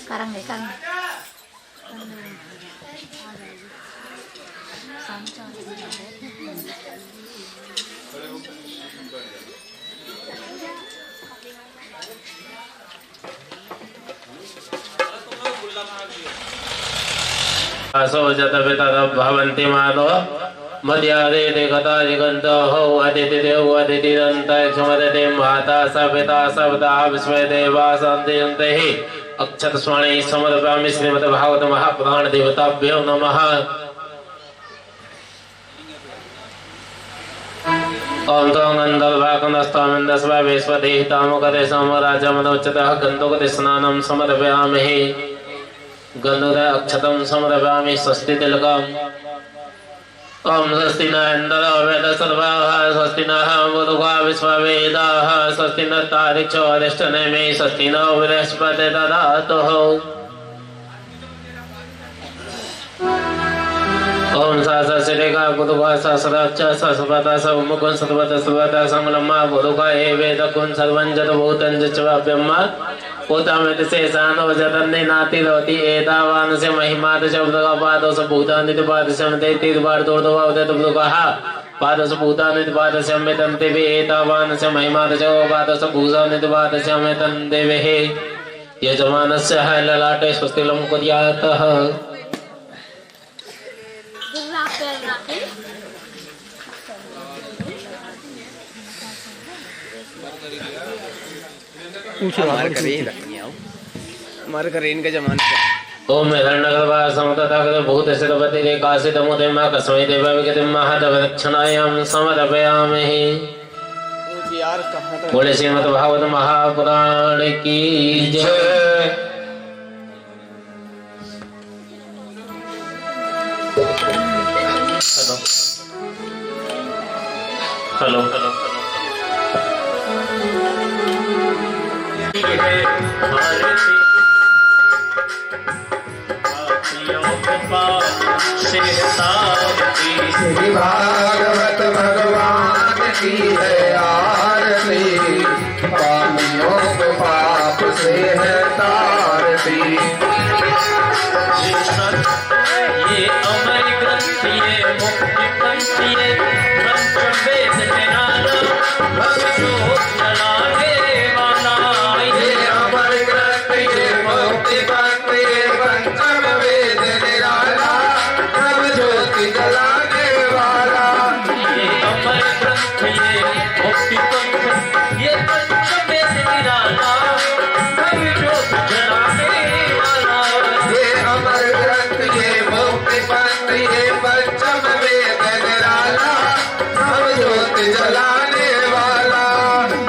Karang deh kan. असो जत भवन्ति मानो मध्यादे देखता जिगंतो हो अदिति देव अदिति दंताय क्षमते माता सविता सवदा विश्व देवा संदयन्ते हि अक्षत स्मरणि समर्पयामि श्रीमद् भागवत महापुराण देवताभ्यो नमः। ओम तो गंधर्वाकनस्तामिन्दस्वा विश्वदेहितामुकते समराजमनोच्चतः गन्धोकते स्नानं समर्पयामि गन्धोदय अक्षतं समर्पयामि स्वस्ति तिलकम्। ओम स्वस्ति न इंद्रो वेद सर्वाः स्वस्ति नः बुधुः विश्ववेदाः स्वस्ति न तारिक्षो अरिष्टनेमि स्वस्ति नो बृहस्पतिर्दधातुः ओम सहस्रशिरेखा बुधुः सहस्राक्ष सहस्रपाता सर्वमुखं सर्वतः सर्वतः संलम्मा बुधुः एवेदकुं सर्वं जतभूतं च व्याप्यम्मा भूतामिति शेषानो जतन्ने नाति रोति एतावानस्य महिमात् शब्दः पादोस भूतानिति पादस्यमते तीर्वार्धोर्धो भवते बुधुः पादोस भूतानिति पादस्यमेतन्ते वे एतावानस्य महिमात् च पादोस भूतानिति पादस्यमेतन्ते वे यजमानस्य है ललाटे स्वस्ति लं कुर्यातः। हमारे करेन का जमाना ओम हिरण्यगर्भासं तथागत भूतसिद्धपति रेकासितमुदे मा कस्मै देवाय महादवदक्षिणायां समर्पयामि। बोले श्रीमद् भागवत महापुराण की जय। हेलो हेलो श्री भागवत भगवान की है आरती पापियों को पाप से है तारती। ये अमर ग्रंथ ये मुक्ति पंथ ये पंच वेद निराला भक्तों चलाने वाला ये अमर ग्रंथ ये मुक्ति पंथ ये पंचम वेद निराला सब ज्योति जलाने वाला। ये अमर ग्रंथ ये मुक्ति पंथ ये पंच वेद निराला सब ज्योति जलाने वाला। ये अमर ग्रंथ ये मुक्ति पंथ ये पंचम वेद निराला सब ज्योति जलाने वाला।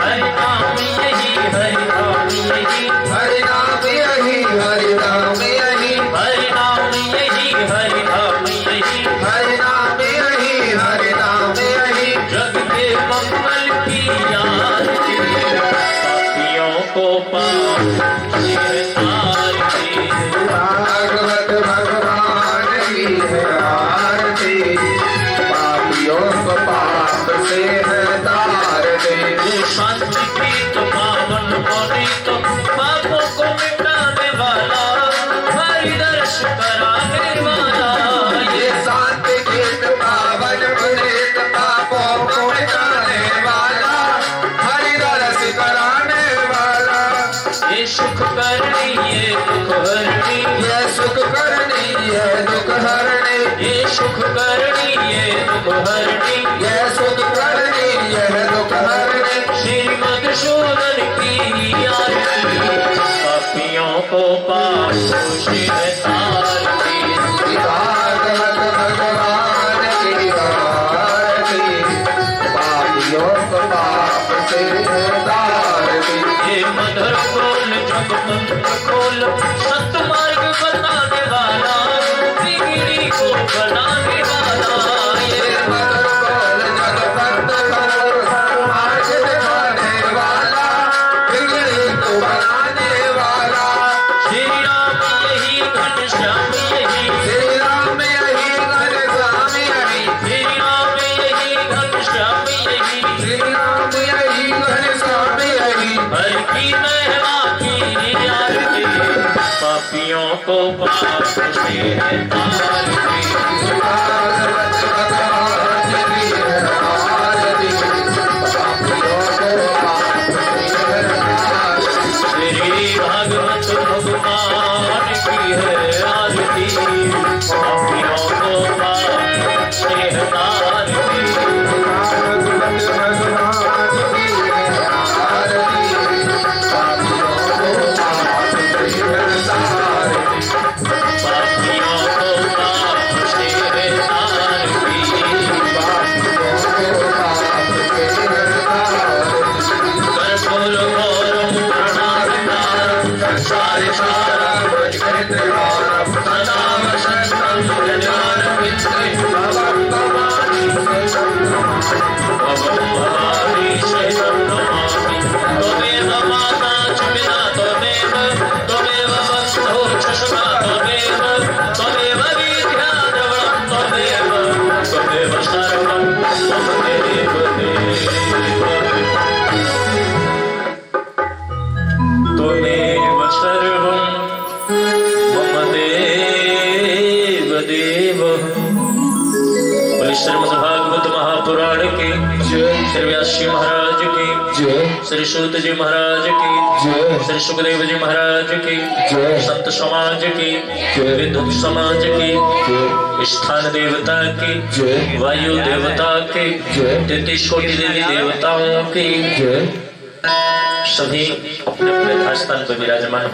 हरि नाम यही हरि नाम यही हरि नाम यही हरि नाम यही हरि नाम यही हरि नाम यही हरि नाम यही हरि नाम यही जग के मंगल की आरती पापियों को पाप से तारती। भागवत भगवान की है आरती पापियों को पाप से है तारती। शांति की तो पावन वाणी तो पापों को मिटाने वाला हरि दर्श कराने वाला। ये शांति गीत पावन पुनीत पापों को मिटाने वाला हरि रस कराने वाला। ये सुख करनी ये दुख हरनी ये सुख करनी ये दुख हरनी ये सुख करनी ये दुख हरनी ये सुख करनी ये दुख हरनी। श्रीमद् शोधन की आरती पापियों को पाप से तारती। भागवत भगवान की आरती पापियों को पाप से तारती। ये मधुर बोल जग मंत्र खोल सत्य मार्ग बताने वाला बिगड़ी को बनाने वाला। ये मधुर बोल जगवंत खोल समाज दिखाने वाला बिगड़ी को बनाने वाला। श्री राम यही घनश्याम यही श्री राम यही घनश्याम यही श्री राम यही की महिमा की आरती, पापियों को पाप से तारती। श्री भागवत भगवान की है आरती, पापियों को पाप से तारती। श्रीमद्भागवत महापुराण की श्री व्यास जी महाराज की, श्री सूत जी महाराज की, श्री सुखदेव जी महाराज की, संत समाज की, विद्युत समाज की, स्थान देवता की, वायु देवता की, 33 कोटि देवी देवताओं की, सभी अपने अपने यथास्थान पर विराजमान हो।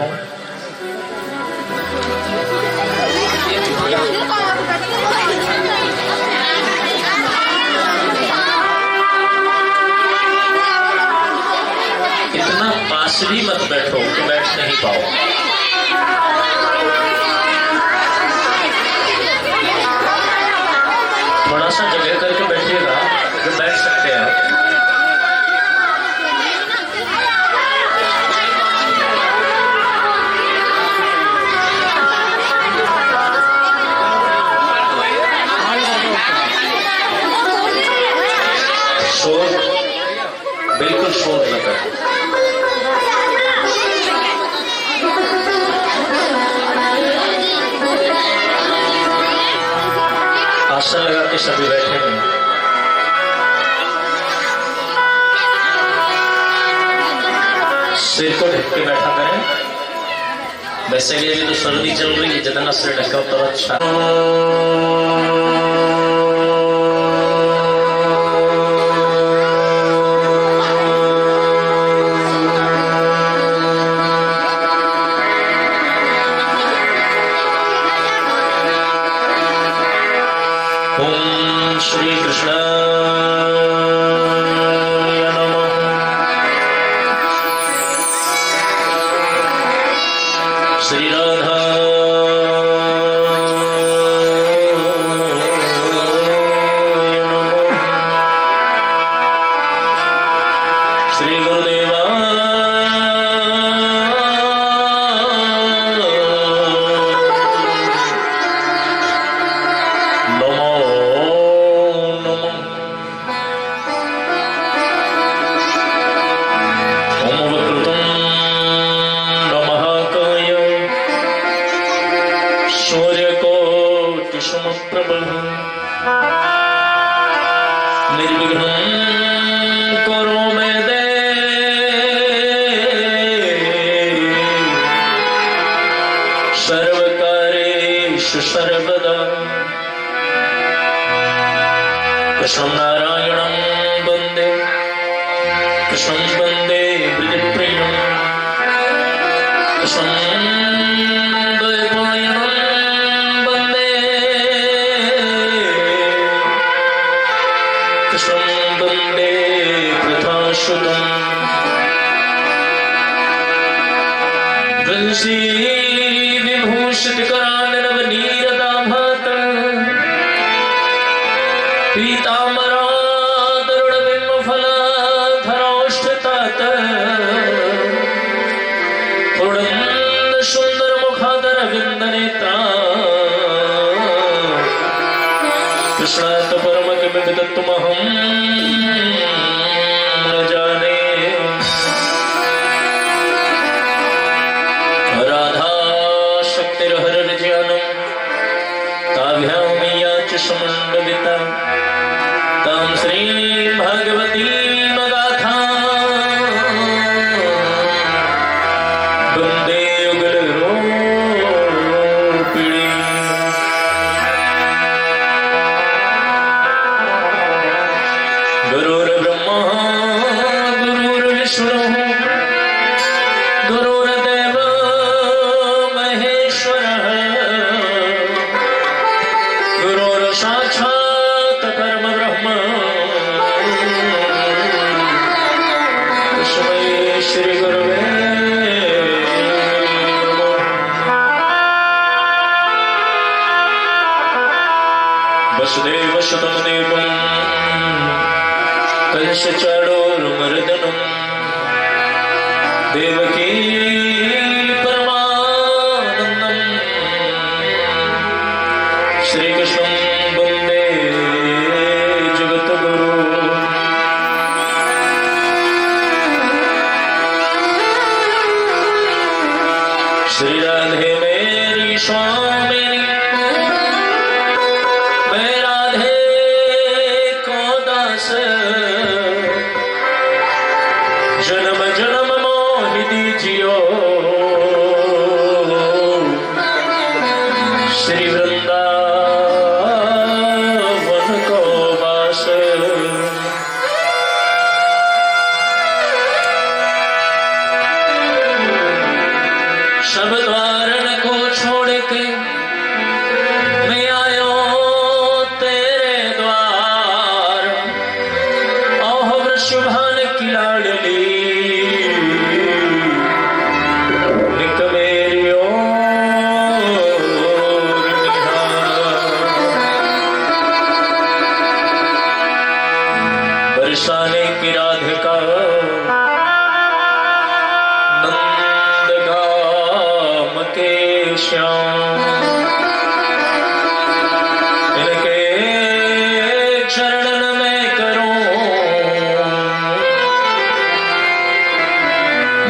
इतना पास भी मत बैठो कि बैठ नहीं पाओ। थोड़ा सा जगह करके बैठिएगा जो बैठ सकते हैं। शोर बिल्कुल शोर न करें। आसन लगा के सभी बैठेंगे। सिर को ढक के बैठा करें। वैसे भी तो सर्दी चल रही है, जितना सिर ढका उतना अच्छा। ओम श्री कृष्ण नमः। श्री राधा नमः। श्री गुरुदेवा सर्वदा कृष्णं नारायणं वन्दे, कृष्णं वन्दे ब्रजप्रियं, कृष्णं द्वैपायनं वन्दे, कृष्णं वन्दे पृथासुतं। वंशी विभूषितकराननवनीरदाभात पीताम्बरादरुणबिम्बफलधरोष्ठतात पूर्णन्दसुन्दरमुखादरविन्दनेत्रा कृष्णात् परमकिमपि तत्त्वमहं न जाने। गुरुर्ब्रह्मा गुरुर्विष्णु गुरुर्देव महेश्वरः गुरुर्साक्षात् परमब्रह्म तस्मै श्री गुरवे वसुदेव सुतं देवं कंसचाणूरमर्दनं देवकी परमानन्दं श्रीकृष्णं वन्दे जगद्गुरु। श्री राधे मेरी स्वामिनी मैं राधे को दास जन्म जन्म मोहि दीजियो श्री वृंदावन को वास। सब द्वारन को छोड़ के मैं आयो तेरे द्वार ओह वृषभान की लाडली निक मेरी ओर निहार। बरसाने की राधिका नंदगाम के श्याम इनके चरणन में करूं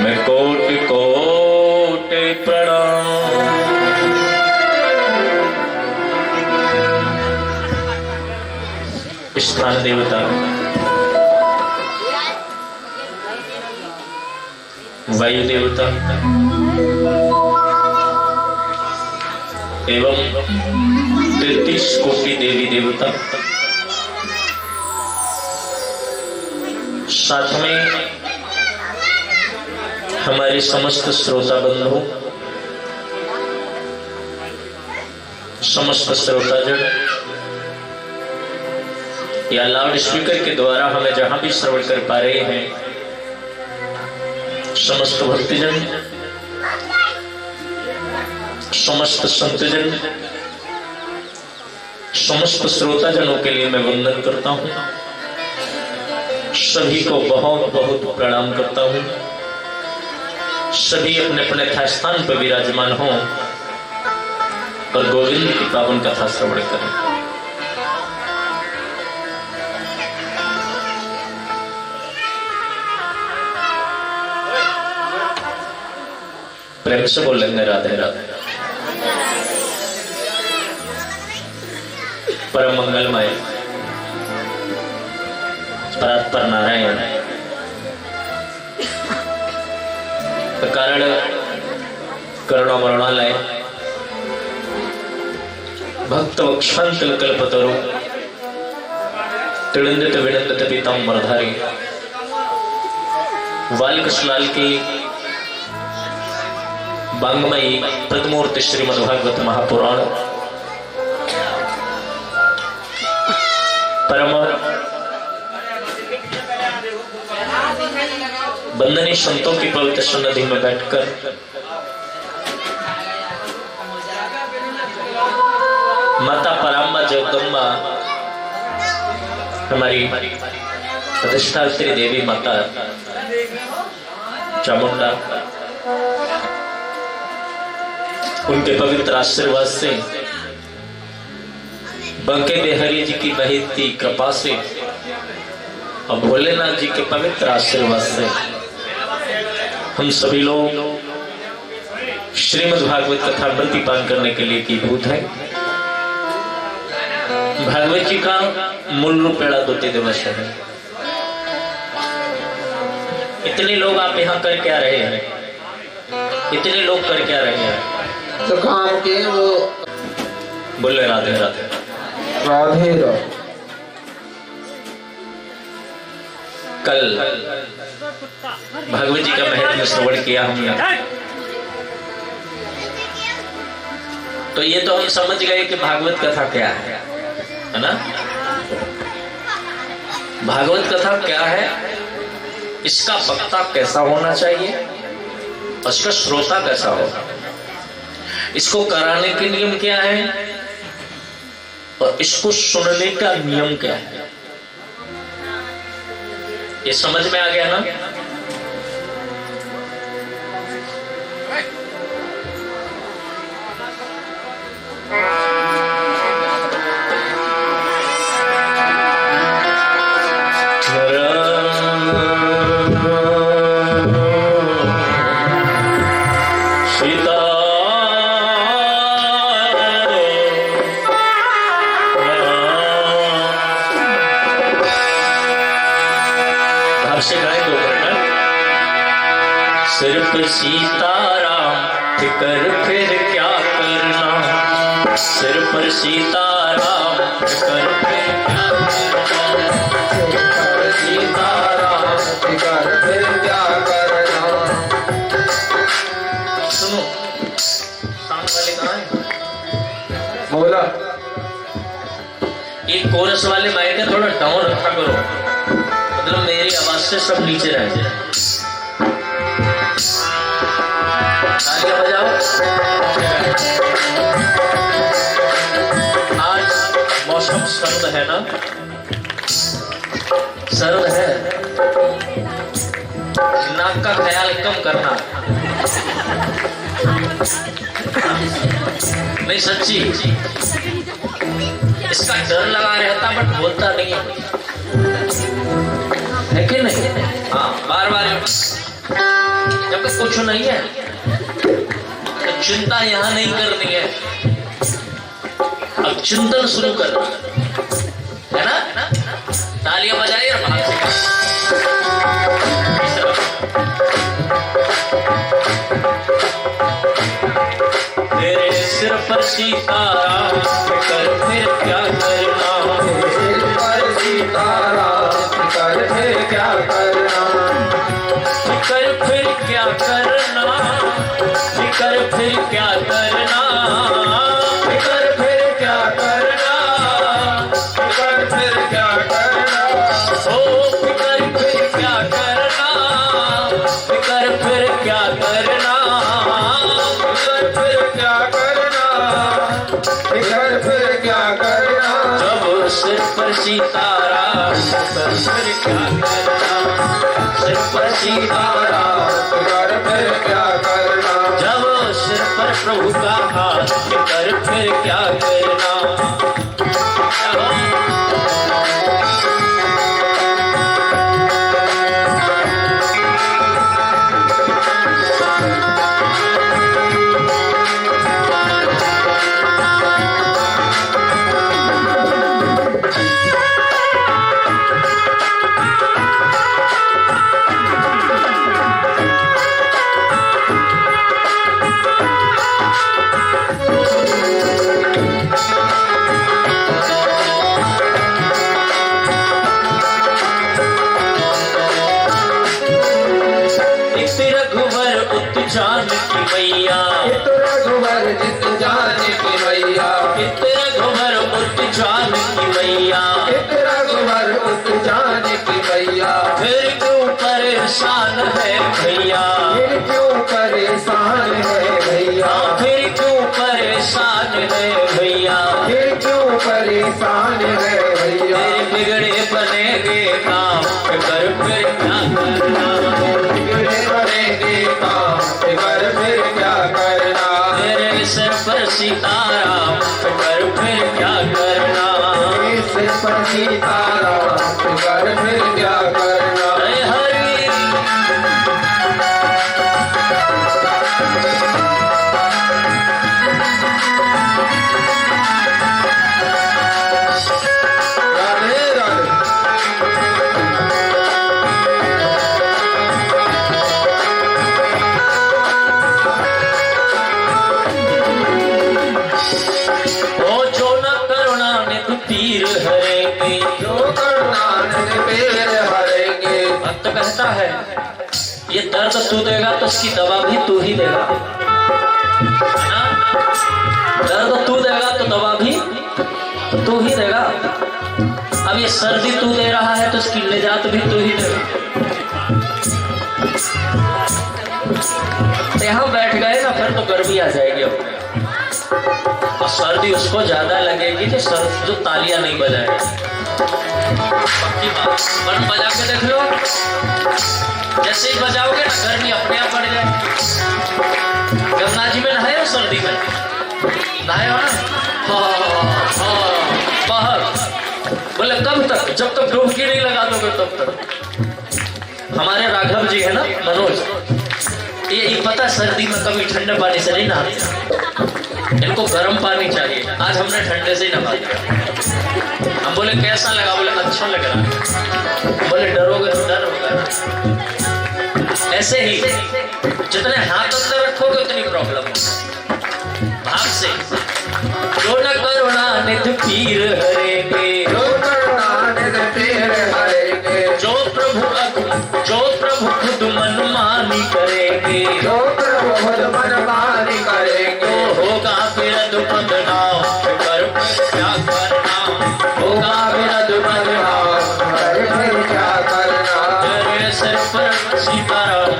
मैं कोटि कोटि प्रणाम। स्थान देवता वायु देवता एवं 33 कोटि देवी देवता साथ में हमारे समस्त श्रोता बंधु समस्त श्रोताजन या लाउड स्पीकर के द्वारा हमें जहां भी श्रवण कर पा रहे हैं समस्त भक्तजन समस्त संतजन समस्त श्रोताजनों के लिए मैं वंदन करता हूं। सभी को बहुत बहुत प्रणाम करता हूं। सभी अपने अपने स्थान पर विराजमान हों और गोविंद की पावन कथा श्रवण करें। प्रेम से बोलेंगे राधे राधे। परम मंगलमय परात्पर नारायण कारण करुणा मरुणालय भक्त वक्षांतल कल्पतरु तिड़ंदित विनंदित पीतांबरधारी बालकृष्णलाल की वांग्मयी प्रथमूर्ति श्रीमद्भागवत महापुराण परम बंदनी संतों की पवित्र सन्निधि में बैठकर माता पराम्बा जगदम्बा हमारी अधिष्ठात्री देवी माता चामुंडा उनके पवित्र आशीर्वाद से बंके बिहारी जी की बहेती कृपा से और भोलेनाथ जी के पवित्र आशीर्वाद से हम सभी लोग श्रीमद् भागवत कथा प्रतिपान करने के लिए कीभूत है। भागवत जी का मूल रूप पेड़ा दोते दिवस है। इतने लोग आप यहाँ कर क्या रहे हैं? इतने लोग कर क्या रहे हैं? तो काम के वो बोले राधे राधे राधे राधे। कल भगवत जी का महत्व श्रवण किया हमने, तो ये तो हम समझ गए कि भागवत कथा क्या है ना। भागवत कथा क्या है, इसका वक्ता कैसा होना चाहिए, उसका श्रोता कैसा होगा, इसको कराने के नियम क्या है और इसको सुनने का नियम क्या है, ये समझ में आ गया ना। सिर्फ सीताराम फिकर फिर क्या करना, सिर्फ सीताराम फिकर फिर क्या करना, सीताराम फिकर फिर क्या करना। सुनो साउंड वाले कहाँ हैं? बोला ये कोरस वाले माइक है, थोड़ा डाउन रखा करो, मतलब मेरी आवाज से सब नीचे रह जाए। तालियां बजाओ। आज मौसम सर्द है ना, सर्द है, नाक का ख्याल कम करना। नहीं सच्ची, इसका डर लगा रहता बट बोलता नहीं है कि नहीं। हाँ बार बार जब तक कुछ नहीं है तो चिंता यहां नहीं करनी है, अब चिंतन शुरू करना है ना। तालियां बजाइए और भाग से तेरे सिर पर सीताराम कर फिर क्या करना, सिर पर सीताराम फिकर फिर क्या करना, फिकर फिर क्या करना, फिकर फिर क्या करना, फिकर फिर क्या करना, फिकर फिर क्या करना, ओ फिकर फिर क्या करना, फिकर फिर क्या करना, फिकर फिर क्या करना, फिकर फिर क्या करना। जब सिर पर सीताराम फिकर फिर क्या करना, सिर पर सीताराम फिकर फिर क्या करना, जब सिर पर प्रभु का हाथ फिकर फिर क्या करना। जानकी मैया रघुवर जित जानकी मैया, रघुवर उत जानकी मैया, रघुवर उत जानकी मैया। फिर क्यों परेशान है भैया, फिर क्यों परेशान है भैया, फिर क्यों परेशान है भैया, फिर क्यों परेशान है भैया। तेरे बिगड़े बनेगे काम कर फिर क्या करना, बिगड़े बनेगे काम फिकर फिर क्या करना, तेरे सिर पर सीताराम कर फिर क्या करना, सिर पर सीताराम फिकर फिर क्या करना। जय हरि राधे राधे। तीर हरेंगे, जो करुणानिधि पीर हरेंगे, कहता है ये दर्द तू देगा तो उसकी दवा भी तू ही देगा, है ना? दर्द तू देगा तो दवा भी तू ही देगा। अब ये सर्दी तू दे रहा है तो उसकी निजात भी तू ही देगा। यहाँ बैठ गए ना फिर तो गर्मी आ जाएगी अपने, और सर्दी उसको ज्यादा लगेगी जो तालियां नहीं बजाएगा। पक्की बात, बन बजा के देख लो, जैसे ही बजाओगे ना गर्मी अपने आप बढ़ जाएगी। गंगा जी में नहाए हो सर्दी में? नहाए हो ना? बाहर बोले कब तक? जब तक डुबकी नहीं लगा दोगे तब तक। हमारे राघव जी है ना मनोज, ये पता सर्दी में कभी ठंडे पानी से नहीं नहाते, इनको गर्म पानी चाहिए। आज हमने ठंडे से ही नहा दिया। हम बोले कैसा लगा? बोले अच्छा लग रहा। बोले डरोगे तो डर होगा। ऐसे ही जितने हाथ अंदर रखोगे उतनी प्रॉब्लम होगी। भाग से जो न करुणा निध पीर हरेंगे, जो प्रभु खुद मनमानी करेंगे, तो होगा फिर दुपद नाम कर क्या करना, होगा फिर दुपद नाम क्या करना। तेरे सिर पर सीताराम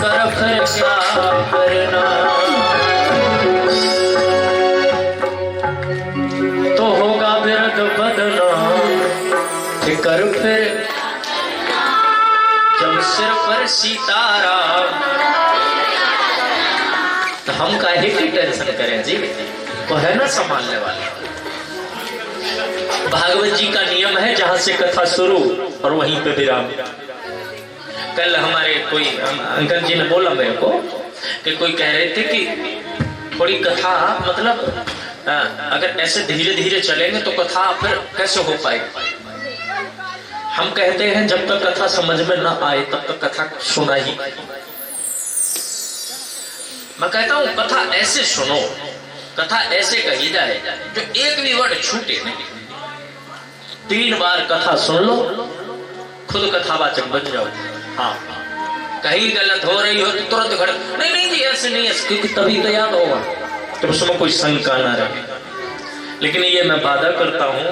कर फिर क्या करना, तो होगा फिर दुपद नाम कर फिर जब सिर पर सीताराम। तो हम काहे की टेंशन करें जी, वो है ना संभालने वाला। भागवत जी का नियम है जहां से कथा शुरू और वहीं पे विराम। कल हमारे कोई अंकल जी ने बोला मेरे को कि कोई कह रहे थे कि थोड़ी कथा मतलब अगर ऐसे धीरे धीरे चलेंगे तो कथा फिर कैसे हो पाएगी। हम कहते हैं जब तक कथा समझ में ना आए तब तक कथा सुना ही। मैं कहता हूं कथा ऐसे सुनो, कथा ऐसे कही जाए जो एक भी वर्ड छूटे नहीं। 3 बार कथा सुन लो, खुद कथावाचक बन जाओ। हाँ, कहीं गलत हो रही हो तो तुरंत खड़े नहीं जी ऐसे नहीं है, क्योंकि तभी तो याद होगा, तो उसमें कोई शंका ना रहे। लेकिन ये मैं वादा करता हूं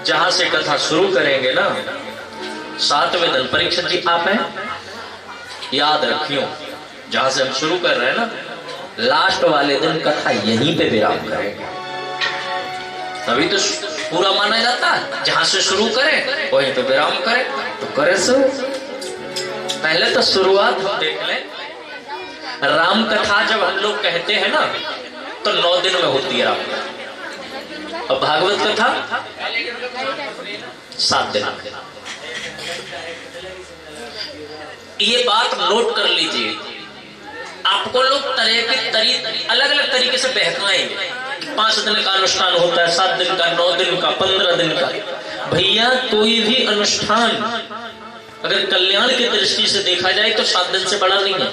जहां से कथा शुरू करेंगे ना, 7वें दिन परीक्षित जी आप हैं, याद रखियो जहां से हम शुरू कर रहे हैं ना, लास्ट वाले दिन कथा यहीं पे विराम करेंगे। तभी तो पूरा माना जाता है। जहां से शुरू करें वहीं पे विराम करें, तो करे सो। पहले तो शुरुआत हम देख लें। राम कथा जब हम लोग कहते हैं ना तो 9 दिन में होती है राम कथा, और भागवत कथा 7 दिन। ये बात नोट कर लीजिए, आपको लोग अलग अलग तरीके से बहकाएंगे। 5 दिन का अनुष्ठान होता है, 7 दिन का, 9 दिन का, 15 दिन का। भैया कोई भी अनुष्ठान अगर कल्याण की दृष्टि से देखा जाए तो 7 दिन से बड़ा नहीं है।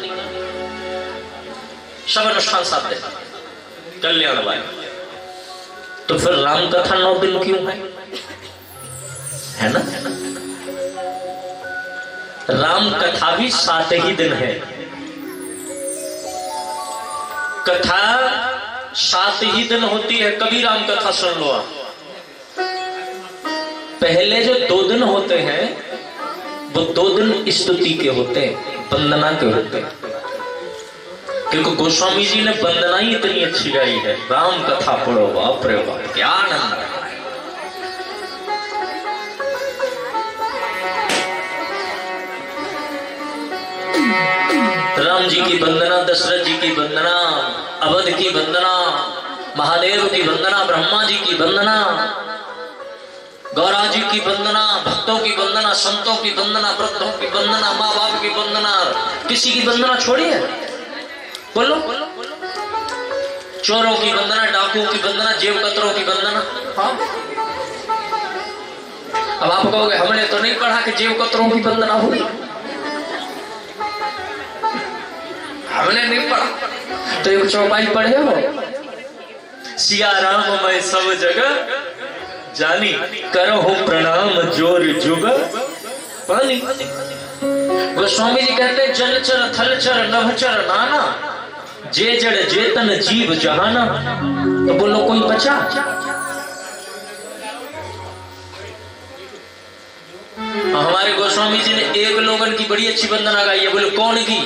सब अनुष्ठान 7 दिन कल्याण वाले। तो फिर राम कथा 9 दिन क्यों है ना? राम कथा भी 7 ही दिन है। कथा 7 ही दिन होती है। कभी राम कथा सुन लो आप। पहले जो 2 दिन होते हैं वो 2 दिन स्तुति के होते हैं, वंदना के होते हैं। क्योंकि गोस्वामी जी ने वंदना ही इतनी अच्छी गाई है। राम कथा पढ़ो, बाप रे बाप, क्या आनंद है। राम जी की वंदना, दशरथ जी की वंदना, अवध की वंदना, महादेव की वंदना, ब्रह्मा जी की वंदना, गौरा जी की वंदना, भक्तों की वंदना, संतों की वंदना, वृद्धों की वंदना, माँ बाप की वंदना। किसी की वंदना छोड़ी है? बोलो। चोरों की वंदना, डाकुओं की वंदना, जेब कतरों की वंदना। हाँ, अब आप कहोगे हमने तो नहीं पढ़ा कि जेब कतरों की वंदना हुई। हमने नहीं पढ़ा तो एक चौपाई पढ़े हो, सिया राम मैं सब जगह जानी, करो प्रणाम जोर जुग पता नहीं। गोस्वामी जी कहते हैं जलचर थलचर नभचर नाना जे जड़ जेतन जीव जहाना। तो बोलो कोई बचा? हमारे गोस्वामी जी ने एक लोगन की बड़ी अच्छी वंदना गाई है। बोले कौन की?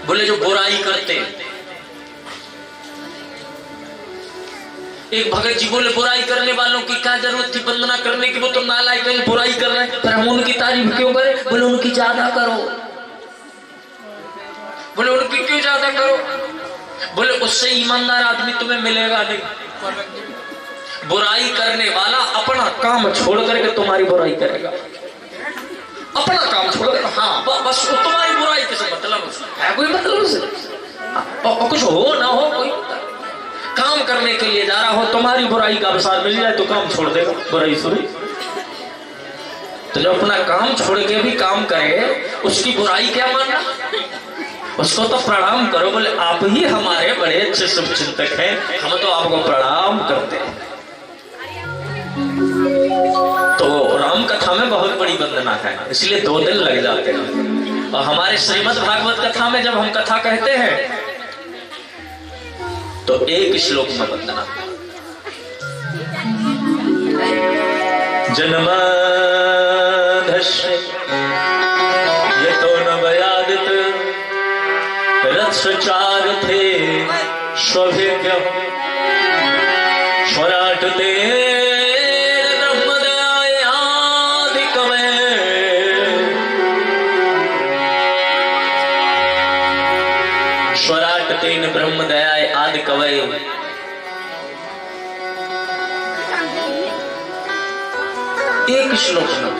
बोले जो बुराई करते। एक भगत जी बोले बुराई करने वालों की क्या जरूरत थी वंदना करने की, वो तो नालायक है, बुराई कर रहे हैं, पर हम उनकी तारीफ क्यों करें? बोले उनकी ज्यादा करो। बोले उनकी क्यों ज्यादा करो? बोले उससे ईमानदार आदमी तुम्हें मिलेगा नहीं। बुराई करने वाला अपना काम छोड़ करके तुम्हारी बुराई करेगा, अपना काम छोड़ कर। हाँ बस तुम्हारी बुराई किसे मतलब है? कोई मतलब उसे? और कुछ हो ना हो, कोई काम करने के लिए जा रहा हो, तुम्हारी बुराई का अवसर मिल जाए तो काम छोड़ देगा, बुराई सुनी। तो जो अपना काम छोड़ के भी काम करे उसकी बुराई क्या मानना? उसको तो प्रणाम करो। बोले आप ही हमारे बड़े अच्छे शुभ चिंतक हैं, हम तो आपको प्रणाम करते हैं। तो राम कथा में बहुत बड़ी वंदना है, इसलिए 2 दिन लग जाते हैं। और हमारे श्रीमद् भागवत कथा में जब हम कथा कहते हैं तो एक श्लोक में वंदना। जन्माधस्य यतो न वयादित रथचारथे स्वभिज्ञ स्वराटते स्वराटतेन ब्रह्मदयाय आदि कवये। एक श्लोक में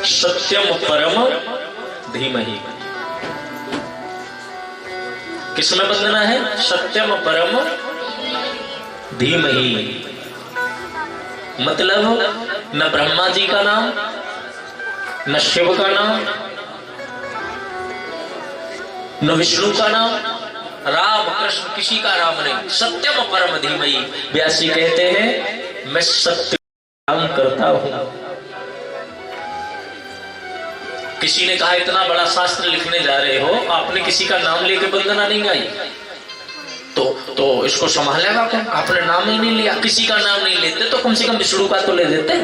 सत्यम परम धीमहि। किसमें वंदना है? सत्यम परम धीमहि। मतलब न ब्रह्मा जी का नाम, न शिव का नाम, न विष्णु का नाम, राम कृष्ण किसी का नाम नहीं। सत्यम परम धीमहि। व्यासी कहते हैं मैं सत्य काम करता हूं। किसी ने कहा इतना बड़ा शास्त्र लिखने जा रहे हो, आपने किसी का नाम लेके वंदना नहीं गाई तो इसको संभालेगा कौन? आपने नाम ही नहीं लिया। किसी का नाम नहीं लेते तो कम से कम विष्णु का तो ले देते।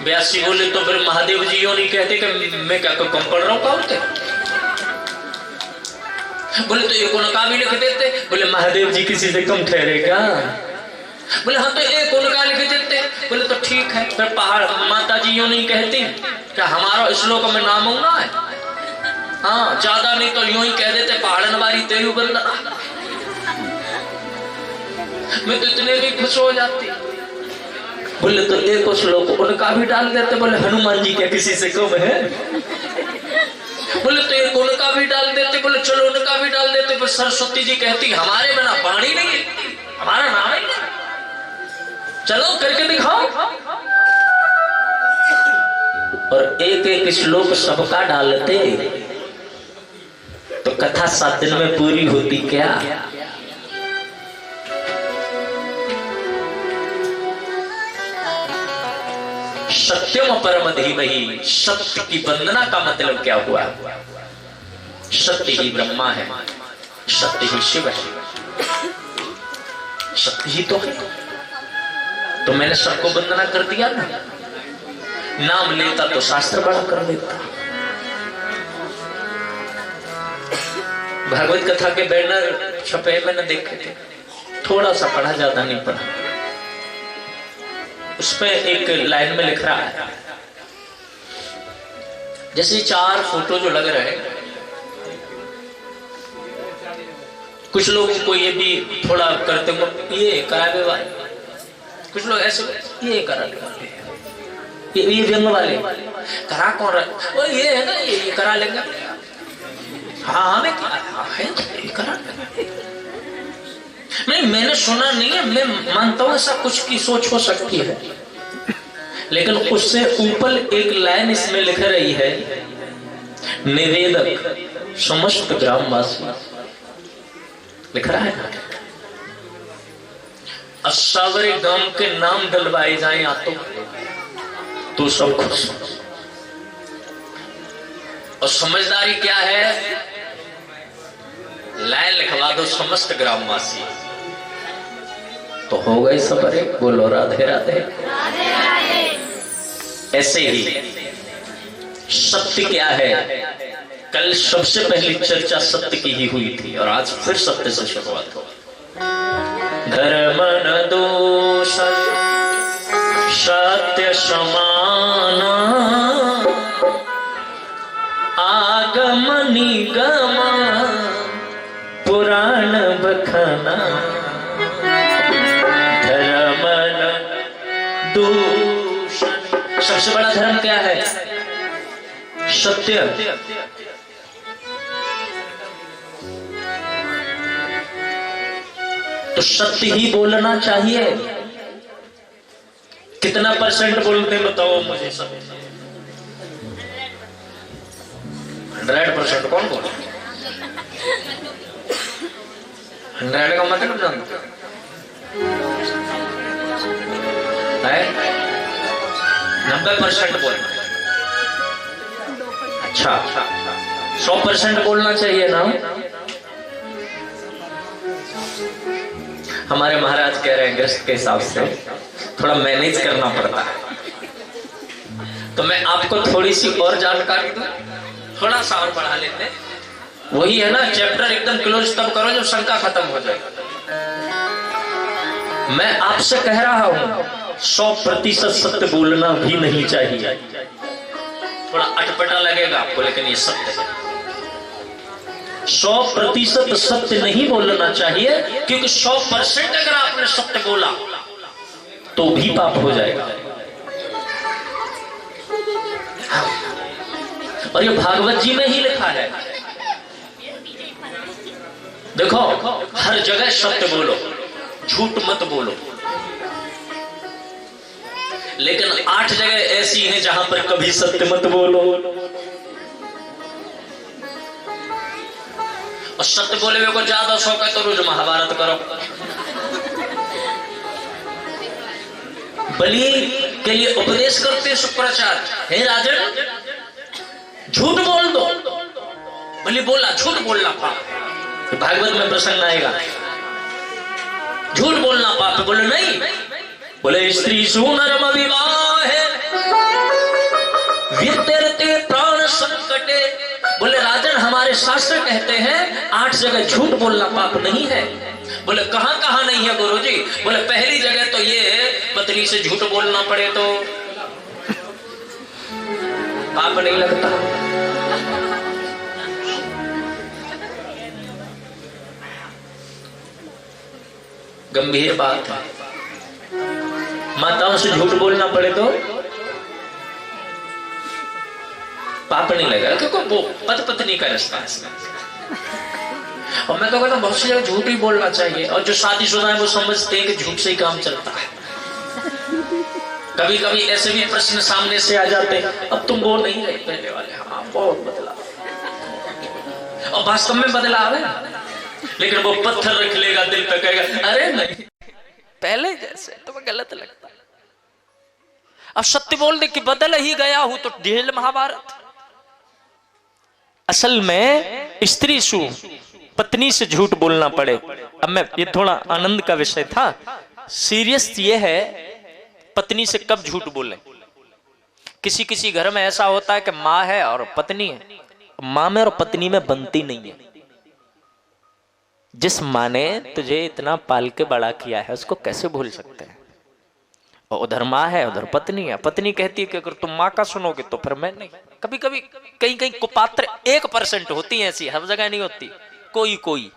व्यासी बोले तो फिर महादेव जी नहीं कहते कि मैं क्या कम पढ़ रहा हूं? क्या बोले तो एक उनका भी लिख देते। बोले महादेव जी किसी से कम ठहरे क्या? बोले हाँ तो एक उनका लिख देते। बोले तो ठीक है, फिर पहाड़ माता जी नहीं कहती क्या हमारा श्लोक में नाम होगा है? हाँ ज्यादा नहीं तो यूं ही कह देते पहाड़न वाली तेरू बंदा। मैं तो इतने भी खुश हो जाती। बोले तो एक श्लोक उनका भी डाल देते। बोले हनुमान जी क्या किसी से कम है? बोले तो एक उनका भी डाल देते। बोले चलो उनका भी डाल देते। पर सरस्वती जी कहती हमारे बिना पानी नहीं, हमारा नाम ही नहीं, चलो करके दिखाओ। और एक एक श्लोक सबका डालते तो कथा 7 दिन में पूरी होती क्या? सत्यम परम धीमहि। सत्य की वंदना का मतलब क्या हुआ? सत्य ही ब्रह्मा है, सत्य ही शिव है, सत्य ही तो है। तो मैंने सबको वंदना कर दिया ना। नाम लेता तो शास्त्र बड़ा कर देता। भागवत कथा के बैनर छपे मैंने देखे थे, थोड़ा सा पढ़ा, ज्यादा नहीं पढ़ा। उसमें एक लाइन में लिख रहा है जैसे 4 फोटो जो लग रहे हैं, कुछ लोगों को ये भी थोड़ा करते हुए ये करावे वाले, कुछ लोग ऐसे ये करावे वाले, ये व्यंग वाले करा कौन रहा? वो ये है ना, ये करा लेंगे। हाँ हमें है करा नहीं, मैंने सुना नहीं है, मैं मानता हूं ऐसा कुछ की सोच हो सकती है, लेकिन उससे ऊपर एक लाइन इसमें लिख रही है, निवेदक समस्त ग्रामवासी, लिख रहा है। सावरे गांव के नाम डलवाए जाए या तो सब खुश। और समझदारी क्या है? लाइन लिखवा दो समस्त ग्रामवासी, तो हो गए सबरे। बोलो राधे राधे। ऐसे ही सत्य क्या है? कल सबसे पहली चर्चा सत्य की ही हुई थी और आज फिर सत्य से शुरुआत हो। धर्म न दूषण सत्य समान, आगम निगम पुराण बखाना। धर्म न दूषण, सबसे बड़ा धर्म क्या है? सत्य। तो सत्य ही बोलना चाहिए। कितना परसेंट बोलते हैं बताओ मुझे सब? 100% कौन बोले? 100 का मतलब जानते है? 90% बोलना। अच्छा 100% बोलना चाहिए ना? हमारे महाराज कह रहे हैं ग्रस्त के हिसाब से थोड़ा मैनेज करना पड़ता है। तो मैं आपको थोड़ी सी और जानकारी दूं, थोड़ा सा और बढ़ा लेते। वही है ना, चैप्टर एकदम क्लोज तब करो जब शंका खत्म हो जाए। मैं आपसे कह रहा हूं 100% सत्य बोलना भी नहीं चाहिए। थोड़ा अटपटा लगेगा आपको, लेकिन ये सत्य है। 100% सत्य नहीं बोलना चाहिए, क्योंकि 100% अगर आपने सत्य बोला तो भी पाप हो जाएगा। और ये भागवत जी में ही लिखा है। देखो हर जगह सत्य बोलो, झूठ मत बोलो। लेकिन 8 जगह ऐसी हैं जहां पर कभी सत्य मत बोलो। और सत्य बोले हुए को ज्यादा शौक है तो रोज महाभारत करो। बलि के लिए उपदेश करते शुक्राचार्य, हे राजन झूठ बोल दो। बलि बोला झूठ बोलना पाप। भागवत में प्रसंग आएगा, झूठ बोलना पाप। बोले नहीं, बोले स्त्री सुनरम विवाह वितरते प्राण संकटे। बोले राजन हमारे शास्त्र कहते हैं 8 जगह झूठ बोलना पाप नहीं है। बोले कहां कहां नहीं है गुरुजी? बोले पहली जगह तो ये पत्नी से झूठ बोलना पड़े तो पाप नहीं लगता। गंभीर बात है। माताओं से झूठ बोलना पड़े तो पाप नहीं लगेगा, क्योंकि वो पति पत्नी का रिश्ता है। और मैं तो कहता हूँ बहुत सी जगह झूठ ही बोलना चाहिए। और जो शादीशुदा है वो समझते हैं कि झूठ से ही काम चलता है। कभी कभी ऐसे भी प्रश्न सामने से आ जाते हैं, अब तुम वो नहीं रहे पहले वाले। हाँ बहुत बदलाव, और वास्तव में बदलाव है। लेकिन वो पत्थर रख लेगा दिल पे, कहेगा अरे नहीं पहले जैसे। तुम्हें गलत लगता है। अब सत्य बोल दे कि बदल ही गया हूं तो ढेल महाभारत। असल में स्त्री सु पत्नी से झूठ बोलना पड़े। अब मैं ये थोड़ा आनंद का विषय था, सीरियस ये है पत्नी से कब झूठ बोले। किसी किसी घर में ऐसा होता है कि माँ है और पत्नी है, माँ में और पत्नी में बनती नहीं है। जिस माँ ने तुझे इतना पाल के बड़ा किया है उसको कैसे भूल सकते हैं। और उधर माँ है उधर पत्नी है। पत्नी कहती है कि अगर तुम माँ का सुनोगे तो फिर मैं नहीं। कभी कभी कहीं कहीं कुपात्र 1% होती है ऐसी, हर जगह नहीं होती। कोई कोई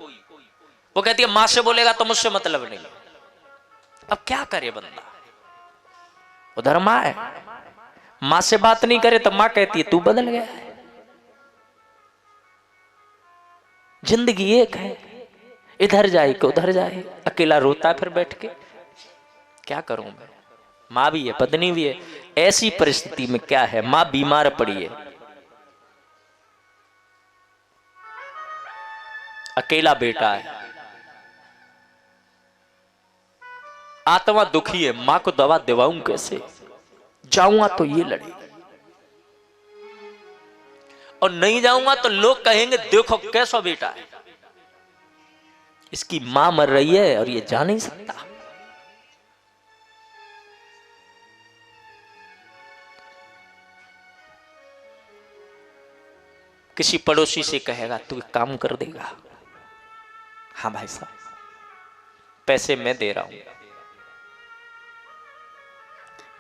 वो कहती है माँ से बोलेगा तो मुझसे मतलब नहीं। अब क्या करे बंदा, उधर माँ है, माँ से बात नहीं करे तो माँ कहती है तू बदल गया है। जिंदगी एक है, इधर जाए कि उधर जाए, अकेला रोता फिर बैठ के। क्या करूं मैं? माँ भी है पत्नी भी है। ऐसी परिस्थिति में क्या है, माँ बीमार पड़ी है, अकेला बेटा है, आत्मा दुखी है, मां को दवा दिवाऊं कैसे, जाऊंगा तो ये लड़े और नहीं जाऊंगा तो लोग कहेंगे देखो कैसा बेटा है, इसकी मां मर रही है और ये जा नहीं सकता। किसी पड़ोसी से कहेगा तू एक काम कर देगा, हाँ भाई साहब पैसे मैं दे रहा हूं,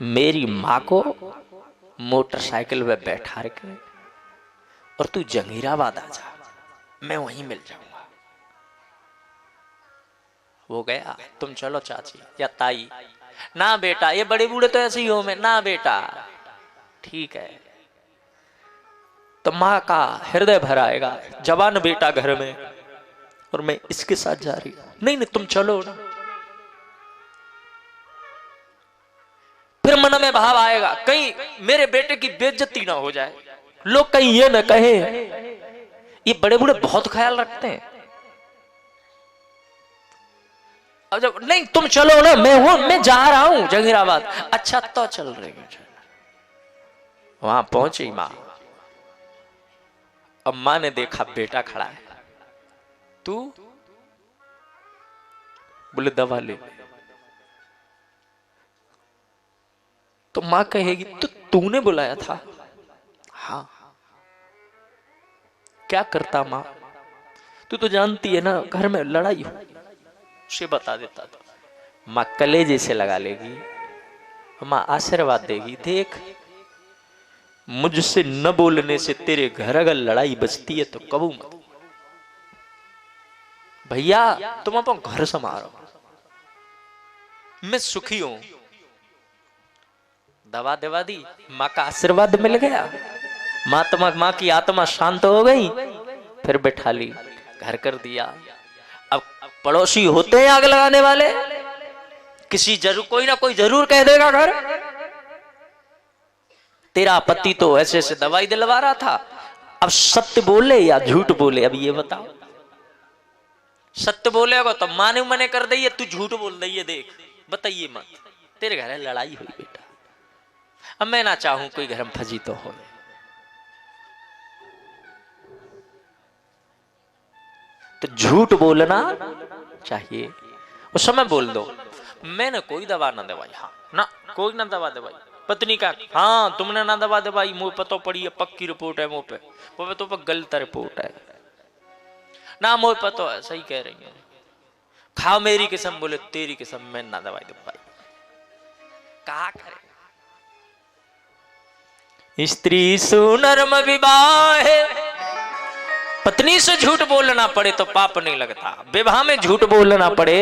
मेरी मां को मोटरसाइकिल पे बैठा रखे और तू जंगीराबाद आ जा, मैं वहीं मिल जाऊंगा। वो गया, तुम चलो चाची या ताई, ना बेटा ये बड़े बूढ़े तो ऐसे ही हो, मैं ना बेटा ठीक है। तो मां का हृदय भर आएगा, जवान बेटा घर में और मैं इसके साथ जा रही हूं, नहीं नहीं तुम चलो ना। फिर मन में भाव आएगा कहीं मेरे बेटे की बेइज्जती ना हो जाए, लोग कहीं ये ना कहे ये बड़े बूढ़े बहुत ख्याल रखते हैं। अब जब नहीं तुम चलो ना, मैं जा रहा हूं जंगीराबाद, अच्छा तो चल रही हूं। वहां पहुंची मां, अब मां ने देखा बेटा खड़ा है, तू बोले दवा ले, तो मां कहेगी तो तूने बुलाया था, हाँ क्या करता मां, तू तो जानती है ना घर में लड़ाई हो, उसे बता देता था। मां कलेजे से लगा लेगी, मां आशीर्वाद देगी, देख मुझसे न बोलने से तेरे घर अगर लड़ाई बचती है तो कबू मत, भैया तुम अपन घर संभालो, मैं सुखी हूं। दवा दवा दी, मां का आशीर्वाद मिल गया, मां की आत्मा शांत हो गई, फिर बैठा ली, घर कर दिया। अब पड़ोसी होते हैं आग लगाने वाले, किसी जरूर कोई ना कोई जरूर कह देगा घर तेरा पति तो ऐसे ऐसे दवाई दिलवा रहा था, अब सत्य बोले या झूठ बोले, अब ये बताओ। सत्य बोलेगा तो माने मने कर दइए, तू झूठ बोल दइए, देख बताइए मत, तेरे घर में लड़ाई हुई बेटा, अब मैं ना चाहूं कोई घर में फजी तो हो, तो झूठ बोलना चाहिए। उस समय बोल दो मैंने कोई दवा ना दवाई, हाँ ना कोई ना दवा दवाई, पत्नी का हाँ तुमने ना दवा दवाई, मुंह पर तो पड़ी है पक्की रिपोर्ट है, मुंह पे वो तो गलत रिपोर्ट है ना, मुंह पर तो है सही कह रही है, खाओ मेरी कसम, बोले तेरी कसम मैं ना दवाई दवाई, कहा करे। स्त्री सुनर्म विवाह, पत्नी से झूठ बोलना पड़े तो पाप नहीं लगता, विवाह में झूठ बोलना पड़े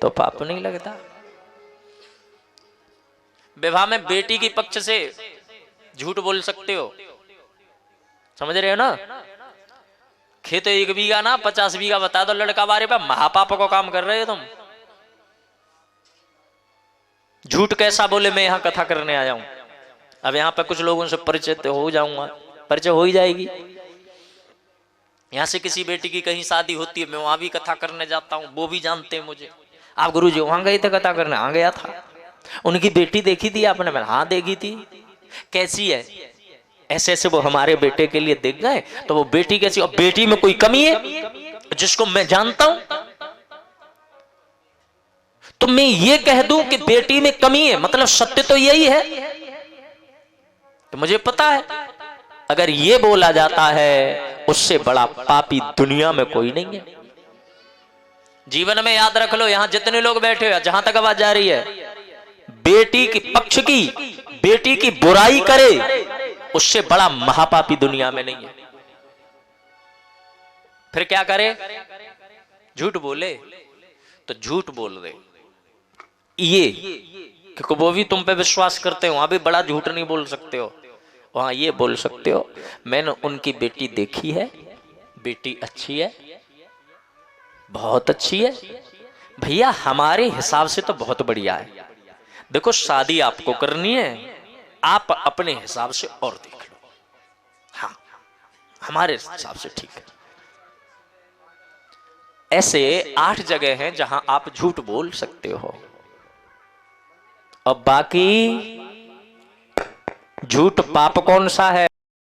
तो पाप नहीं लगता। विवाह में बेटी के पक्ष से झूठ बोल सकते हो, समझ रहे हो ना। खेत 1 बीघा ना 50 बीघा बता दो लड़का बारे पर, महापाप को काम कर रहे हो तुम। झूठ कैसा बोले, मैं यहां कथा करने आया हूं, अब यहां पे कुछ लोगों से परिचय हो जाऊंगा, परिचय हो ही जाएगी। यहां से किसी बेटी की कहीं शादी होती है, मैं वहां भी कथा करने जाता हूं, वो भी जानते हैं मुझे। आप गुरुजी वहां गए थे कथा करने, हाँ गया था। उनकी बेटी देखी थी आपने, मैंने हाँ देखी थी, कैसी है, ऐसे ऐसे वो हमारे बेटे के लिए देख गए, तो वो बेटी कैसी, और बेटी में कोई कमी है जिसको मैं जानता हूं, तो मैं ये कह दूं कि बेटी में कमी है, मतलब सत्य तो यही है, तो मुझे पता है अगर ये बोला जाता है उससे बड़ा पापी दुनिया में कोई नहीं है। जीवन में याद रख लो, यहां जितने लोग बैठे हो, जहां तक आवाज जा रही है, बेटी की पक्ष की, बेटी की बुराई करे उससे बड़ा महापापी दुनिया में नहीं है। फिर क्या करे, झूठ बोले तो झूठ बोल दे, ये क्योंकि वो भी तुम पे विश्वास करते हो, वहां भी बड़ा झूठ नहीं बोल सकते हो, वहां ये बोल सकते हो मैंने उनकी बेटी देखी है, बेटी अच्छी है, बहुत अच्छी है, भैया हमारे हिसाब से तो बहुत बढ़िया है, देखो शादी आपको करनी है, आप अपने हिसाब से और देख लो, हाँ हमारे हिसाब से ठीक है। ऐसे 8 जगह हैं जहां आप झूठ बोल सकते हो। अब बाकी झूठ पाप कौन सा है?